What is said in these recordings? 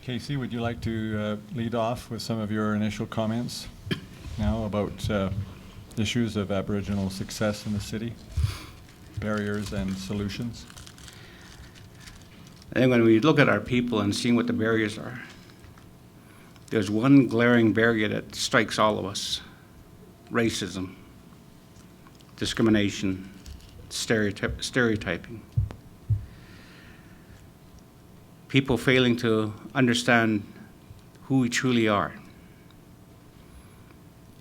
Casey, would you like to lead off with some of your initial comments now about issues of Aboriginal success in the city, barriers and solutions? I think when we look at our people and seeing what the barriers are, there's one glaring barrier that strikes all of us: racism, discrimination, stereotyping. People failing to understand who we truly are,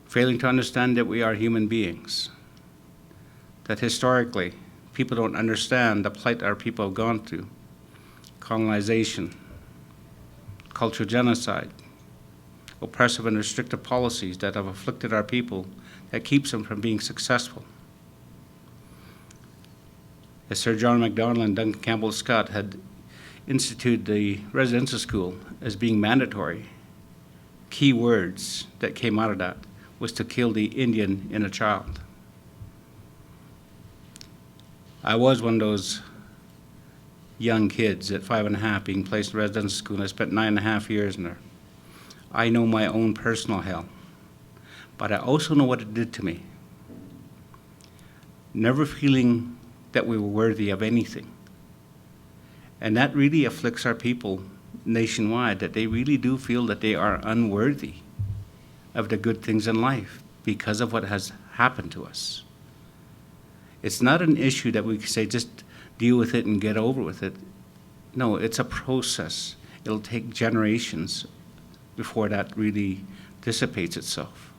failing to understand that we are human beings, that historically people don't understand the plight our people have gone through: colonization, cultural genocide, oppressive and restrictive policies that have afflicted our people that keeps them from being successful. As Sir John Macdonald and Duncan Campbell Scott had instituted the residential school as being mandatory, key words that came out of that was to kill the Indian in a child. I was one of those young kids at 5.5 being placed in residential school, and I spent 9.5 years in there. I know my own personal hell, but I also know what it did to me. Never feeling that we were worthy of anything. And that really afflicts our people nationwide, that they really do feel that they are unworthy of the good things in life because of what has happened to us. It's not an issue that we can say just deal with it and get over with it. No, it's a process. It'll take generations before that really dissipates itself.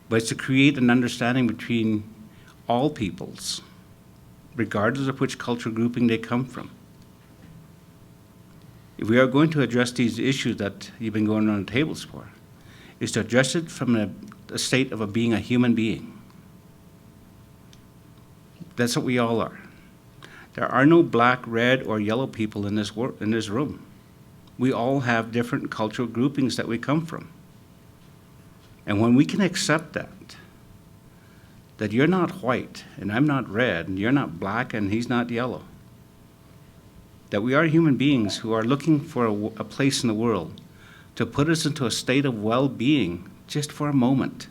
But it's to create an understanding between all peoples, regardless of which cultural grouping they come from. If we are going to address these issues that you've been going around the tables for, is to address it from a state of being a human being. That's what we all are. There are no black, red, or yellow people in this room. We all have different cultural groupings that we come from. And when we can accept that you're not white, and I'm not red, and you're not black, and he's not yellow, that we are human beings who are looking for a place in the world to put us into a state of well-being just for a moment.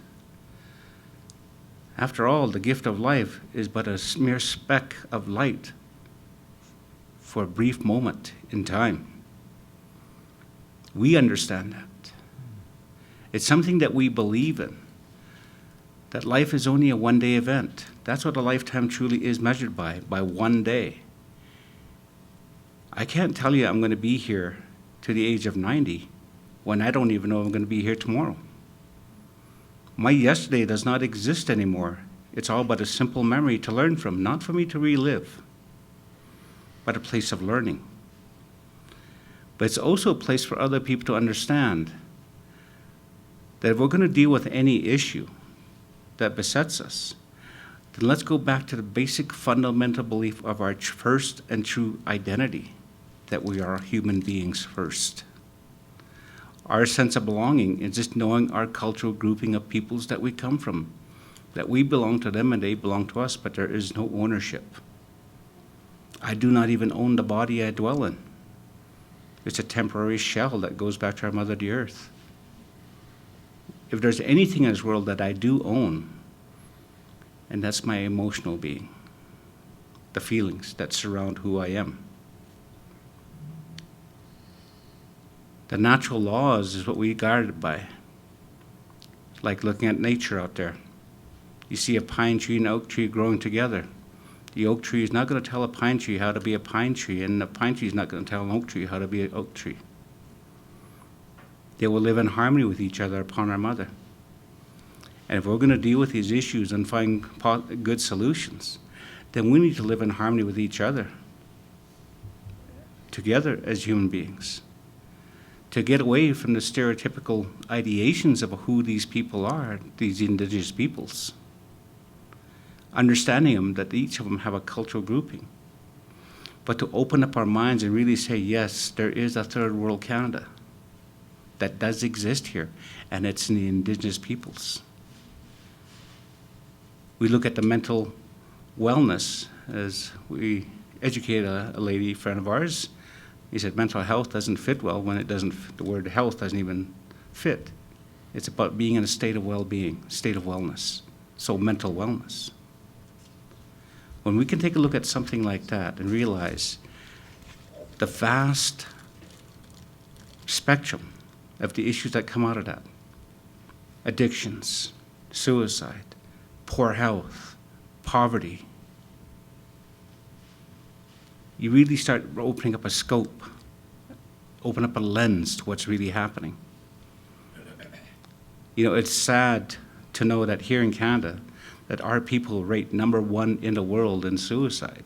After all, the gift of life is but a mere speck of light for a brief moment in time. We understand that. It's something that we believe in, that life is only a one-day event. That's what a lifetime truly is measured by one day. I can't tell you I'm going to be here to the age of 90 when I don't even know I'm going to be here tomorrow. My yesterday does not exist anymore. It's all but a simple memory to learn from, not for me to relive, but a place of learning. But it's also a place for other people to understand that if we're going to deal with any issue that besets us, then let's go back to the basic fundamental belief of our first and true identity, that we are human beings first. Our sense of belonging is just knowing our cultural grouping of peoples that we come from, that we belong to them and they belong to us, but there is no ownership. I do not even own the body I dwell in. It's a temporary shell that goes back to our mother, the earth. If there's anything in this world that I do own, and that's my emotional being, the feelings that surround who I am. The natural laws is what we guarded by. Like looking at nature out there. You see a pine tree and an oak tree growing together. The oak tree is not going to tell a pine tree how to be a pine tree, and the pine tree is not going to tell an oak tree how to be an oak tree. They will live in harmony with each other upon our mother. And if we're going to deal with these issues and find good solutions, then we need to live in harmony with each other, together as human beings, to get away from the stereotypical ideations of who these people are, these indigenous peoples. Understanding them, that each of them have a cultural grouping. But to open up our minds and really say, yes, there is a third world Canada that does exist here, and it's in the indigenous peoples. We look at the mental wellness as we educate a lady friend of ours He said mental health doesn't fit well when the word health doesn't even fit. It's about being in a state of well-being, state of wellness, so mental wellness. When we can take a look at something like that and realize the vast spectrum of the issues that come out of that, addictions, suicide, poor health, poverty, you really start opening up a scope, open up a lens to what's really happening. You know, it's sad to know that here in Canada, that our people rate #1 in the world in suicide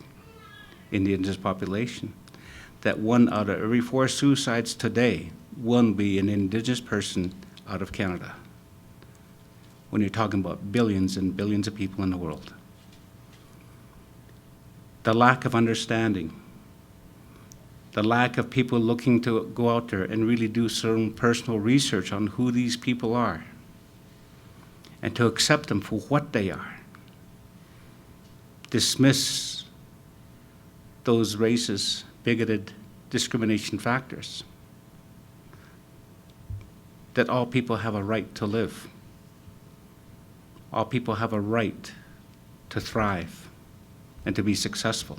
in the Indigenous population. That 1 out of every 4 suicides today, 1 be an Indigenous person out of Canada. When you're talking about billions and billions of people in the world. The lack of understanding, the lack of people looking to go out there and really do some personal research on who these people are and to accept them for what they are. Dismiss those racist, bigoted discrimination factors. That all people have a right to live. All people have a right to thrive and to be successful.